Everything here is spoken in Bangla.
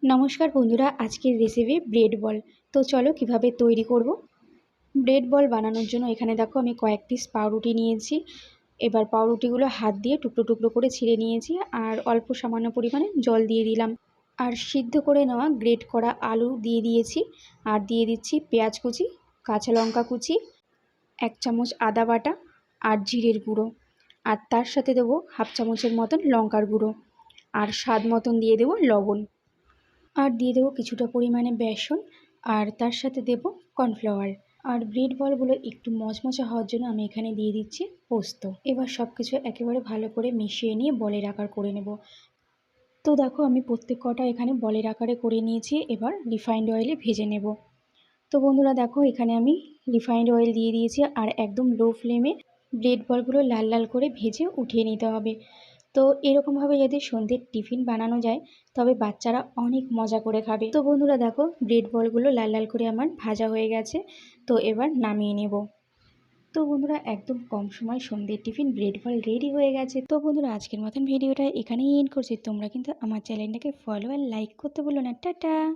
নমস্কার বন্ধুরা, আজকের রেসিপি ব্রেড বল। তো চলো কিভাবে তৈরি করব। ব্রেড বল বানানোর জন্য এখানে দেখো আমি কয়েক পিস পাউরুটি নিয়েছি। এবার পাউরুটিগুলো হাত দিয়ে টুকরো টুকরো করে ছিঁড়ে নিয়েছি আর অল্প সামান্য পরিমাণে জল দিয়ে দিলাম। আর সিদ্ধ করে নেওয়া গ্রেট করা আলু দিয়ে দিয়েছি। আর দিয়ে দিচ্ছি পেঁয়াজ কুচি, কাঁচা লঙ্কা কুচি, 1 চামচ আদা বাটা আর জিরের গুঁড়ো। আর তার সাথে দেবো হাফ চামচের মতন লঙ্কার গুঁড়ো। আর স্বাদ মতন দিয়ে দেবো লবণ। আর দিয়ে দেবো কিছুটা পরিমাণে বেসন। আর তার সাথে দেবো কর্নফ্লাওয়ার। আর ব্রেড বলগুলো একটু মচমচে হওয়ার জন্য আমি এখানে দিয়ে দিচ্ছি পোস্ত। এবার সব কিছু একেবারে ভালো করে মিশিয়ে নিয়ে বলের আকার করে নেব। তো দেখো আমি প্রত্যেক কটা এখানে বলের আকারে করে নিয়েছি। এবার রিফাইন্ড অয়েলে ভেজে নেব। তো বন্ধুরা দেখো এখানে আমি রিফাইন্ড অয়েল দিয়ে দিয়েছি আর একদম লো ফ্লেমে ব্রেড বলগুলো লাল লাল করে ভেজে উঠিয়ে নিতে হবে। তো এরকমভাবে যদি সন্ধ্যের টিফিন বানানো যায় তবে বাচ্চারা অনেক মজা করে খাবে। তো বন্ধুরা দেখো ব্রেড বলগুলো লাল লাল করে আমার ভাজা হয়ে গেছে। তো এবার নামিয়ে নেব। তো বন্ধুরা একদম কম সময় সন্ধ্যের টিফিন ব্রেড বল রেডি হয়ে গেছে। তো বন্ধুরা আজকের মতন ভিডিওটা এখানেই এন্ড করছি। তোমরা কিন্তু আমার চ্যানেলটাকে ফলো আর লাইক করতে ভুলো না। টাটা।